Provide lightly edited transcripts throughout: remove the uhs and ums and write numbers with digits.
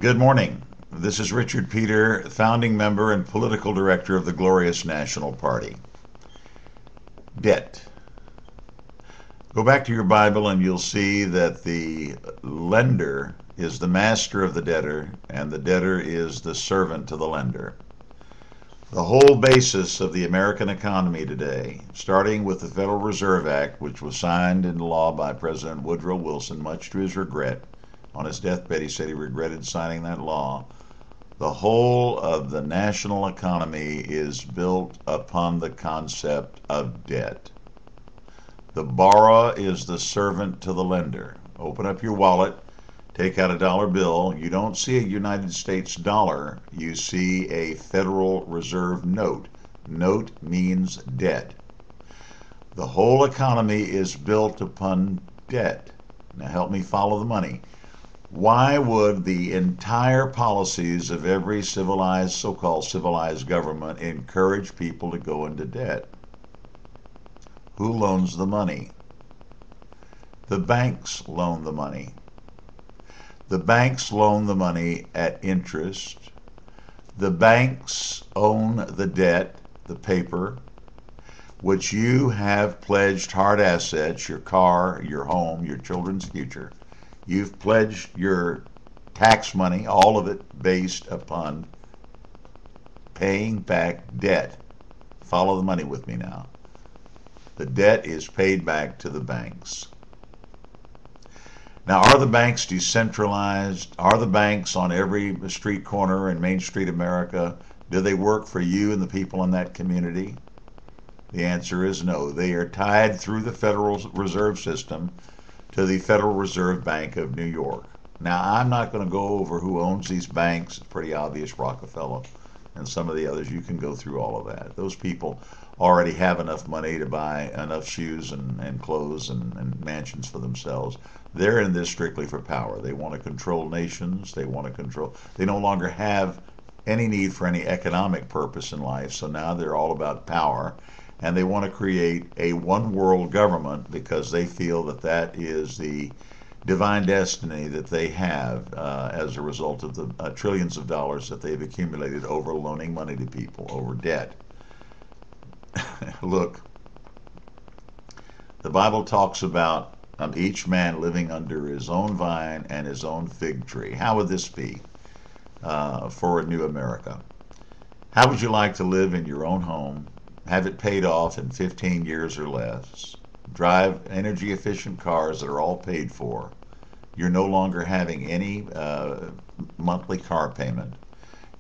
Good morning. This is Richard Peter, founding member and political director of the Glorious National Party. Debt. Go back to your Bible and you'll see that the lender is the master of the debtor and the debtor is the servant to the lender. The whole basis of the American economy today, starting with the Federal Reserve Act, which was signed into law by President Woodrow Wilson, much to his regret. On his deathbed, he said he regretted signing that law. The whole of the national economy is built upon the concept of debt. The borrower is the servant to the lender. Open up your wallet, take out a dollar bill. You don't see a United States dollar, you see a Federal Reserve note. Note means debt. The whole economy is built upon debt. Now help me follow the money. Why would the entire policies of every civilized, so-called civilized government encourage people to go into debt? Who loans the money? The banks loan the money. The banks loan the money at interest. The banks own the debt, the paper, which you have pledged hard assets, your car, your home, your children's future. You've pledged your tax money, all of it based upon paying back debt. Follow the money with me now. The debt is paid back to the banks. Now, are the banks decentralized? Are the banks on every street corner in Main Street America? Do they work for you and the people in that community? The answer is no. They are tied through the Federal Reserve System to the Federal Reserve Bank of New York. Now, I'm not going to go over who owns these banks. It's pretty obvious, Rockefeller and some of the others. You can go through all of that. Those people already have enough money to buy enough shoes and clothes and mansions for themselves. They're in this strictly for power. They want to control nations. They no longer have any need for any economic purpose in life, so now they're all about power. And they want to create a one world government because they feel that that is the divine destiny that they have as a result of the trillions of dollars that they've accumulated over loaning money to people, over debt. Look, the Bible talks about each man living under his own vine and his own fig tree. How would this be for a new America? How would you like to live in your own home, have it paid off in 15 years or less, drive energy efficient cars that are all paid for? You're no longer having any monthly car payment.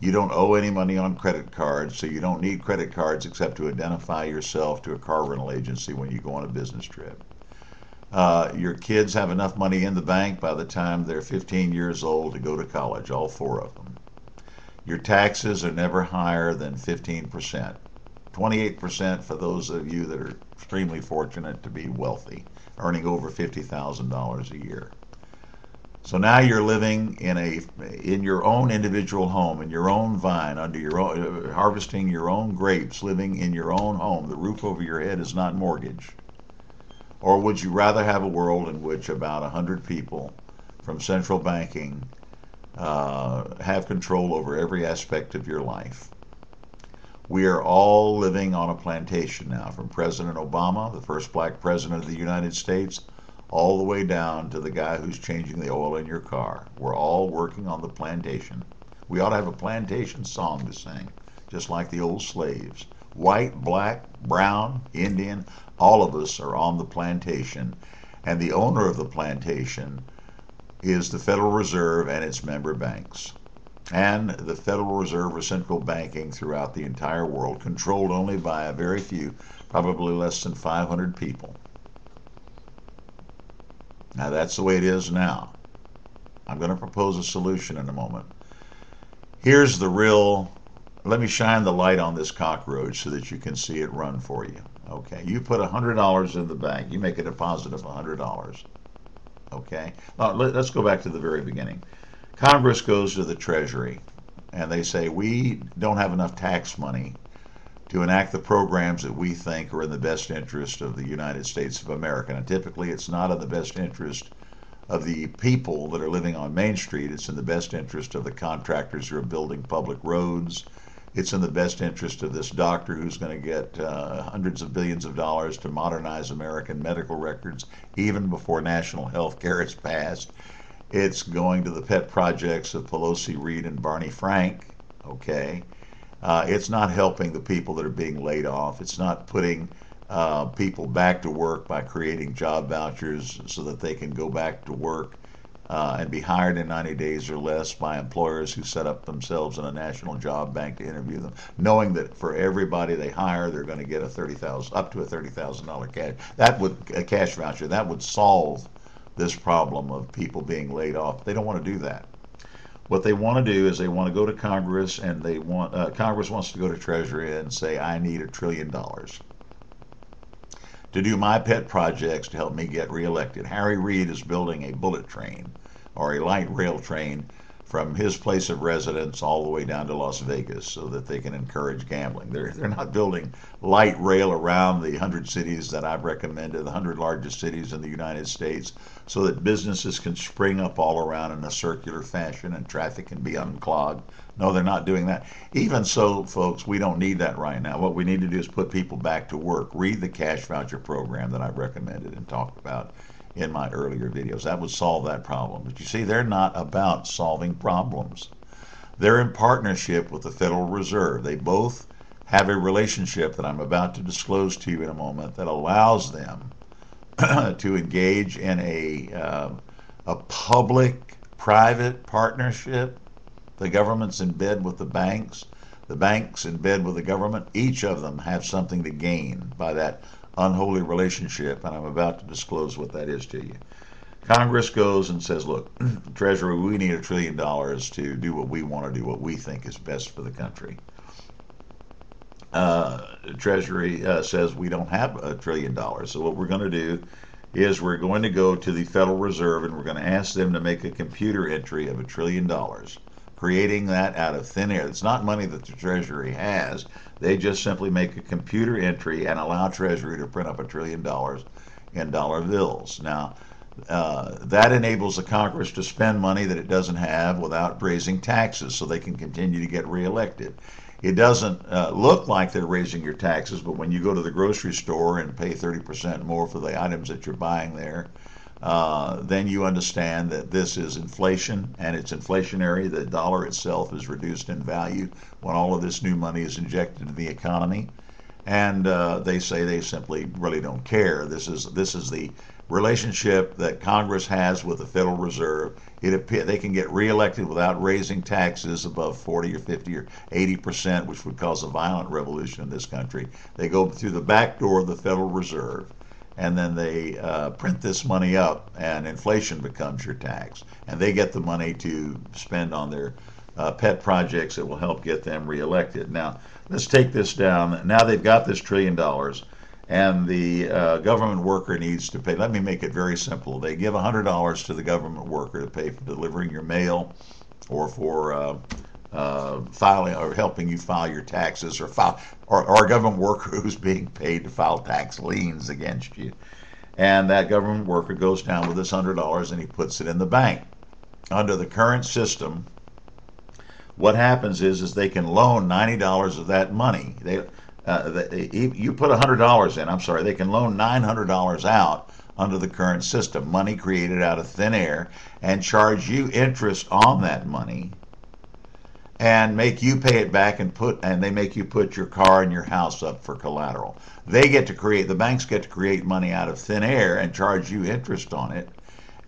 You don't owe any money on credit cards, so you don't need credit cards except to identify yourself to a car rental agency when you go on a business trip. Your kids have enough money in the bank by the time they're 15 years old to go to college, all four of them. Your taxes are never higher than 15%. 28% for those of you that are extremely fortunate to be wealthy, earning over $50,000 a year. So now you're living in your own individual home, in your own vine, under your own, harvesting your own grapes, living in your own home. The roof over your head is not mortgaged. Or would you rather have a world in which about 100 people from central banking have control over every aspect of your life? We are all living on a plantation now, from President Obama, the first black president of the United States, all the way down to the guy who's changing the oil in your car. We're all working on the plantation. We ought to have a plantation song to sing, just like the old slaves. White, black, brown, Indian, all of us are on the plantation. And the owner of the plantation is the Federal Reserve and its member banks. And the Federal Reserve or central banking throughout the entire world, controlled only by a very few, probably less than 500 people. Now that's the way it is now. I'm going to propose a solution in a moment. Here's the real, let me shine the light on this cockroach so that you can see it run for you. Okay, you put $100 in the bank, you make a deposit of $100. Okay, now let's go back to the very beginning. Congress goes to the Treasury and they say, we don't have enough tax money to enact the programs that we think are in the best interest of the United States of America. And typically it's not in the best interest of the people that are living on Main Street. It's in the best interest of the contractors who are building public roads. It's in the best interest of this doctor who's going to get hundreds of billions of dollars to modernize American medical records even before national health care is passed. It's going to the pet projects of Pelosi, Reed, and Barney Frank. Okay. It's not helping the people that are being laid off. It's not putting people back to work by creating job vouchers so that they can go back to work and be hired in 90 days or less by employers who set up themselves in a national job bank to interview them, knowing that for everybody they hire, they're going to get up to a $30,000 cash voucher. That would solve this problem of people being laid off. They don't want to do that. What they want to do is they want to go to Congress, and Congress wants to go to Treasury and say, I need $1 trillion to do my pet projects to help me get reelected. Harry Reid is building a bullet train or a light rail train from his place of residence all the way down to Las Vegas so that they can encourage gambling. They're not building light rail around the 100 cities that I've recommended, the 100 largest cities in the United States, so that businesses can spring up all around in a circular fashion and traffic can be unclogged. No, they're not doing that. Even so, folks, we don't need that right now. What we need to do is put people back to work. Read the cash voucher program that I've recommended and talked about in my earlier videos. That would solve that problem. But you see, they're not about solving problems. They're in partnership with the Federal Reserve. They both have a relationship that I'm about to disclose to you in a moment that allows them to engage in a public-private partnership. The government's in bed with the banks in bed with the government. Each of them have something to gain by that unholy relationship, and I'm about to disclose what that is to you. Congress goes and says, look, Treasury, we need $1 trillion to do what we want to do, what we think is best for the country. Treasury says we don't have $1 trillion. So what we're going to do is we're going to go to the Federal Reserve and we're going to ask them to make a computer entry of $1 trillion, creating that out of thin air. It's not money that the Treasury has. They just simply make a computer entry and allow Treasury to print up $1 trillion in dollar bills. Now, that enables the Congress to spend money that it doesn't have without raising taxes so they can continue to get reelected. It doesn't look like they're raising your taxes, but when you go to the grocery store and pay 30% more for the items that you're buying there, then you understand that this is inflation, and it's inflationary. The dollar itself is reduced in value when all of this new money is injected into the economy. And they say they simply really don't care. This is the relationship that Congress has with the Federal Reserve. They can get reelected without raising taxes above 40 or 50 or 80%, which would cause a violent revolution in this country. They go through the back door of the Federal Reserve, and then they print this money up, and inflation becomes your tax. And they get the money to spend on their pet projects that will help get them reelected. Now, let's take this down. Now they've got this $1 trillion, and the government worker needs to pay. Let me make it very simple. They give $100 to the government worker to pay for delivering your mail or for filing or helping you file your taxes, or a government worker who's being paid to file tax liens against you. And that government worker goes down with this $100 and he puts it in the bank. Under the current system, what happens is they can loan $90 of that money. You put $100 in, I'm sorry, they can loan $900 out under the current system, money created out of thin air, and charge you interest on that money and make you pay it back, and they make you put your car and your house up for collateral. The banks get to create money out of thin air and charge you interest on it.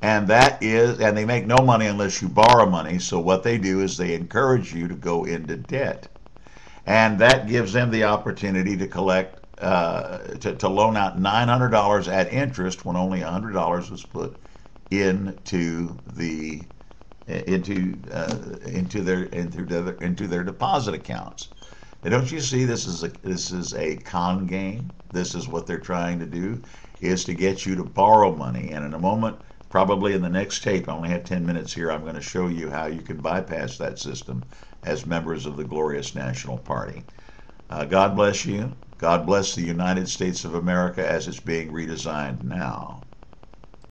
And they make no money unless you borrow money. So what they do is they encourage you to go into debt. And that gives them the opportunity to collect, to loan out $900 at interest when only $100 was put into their deposit accounts. Now, don't you see this is a con game? This is what they're trying to do, is to get you to borrow money. And in a moment, probably in the next tape, I only have 10 minutes here, I'm going to show you how you can bypass that system as members of the Glorious National Party. God bless you. God bless the United States of America as it's being redesigned now.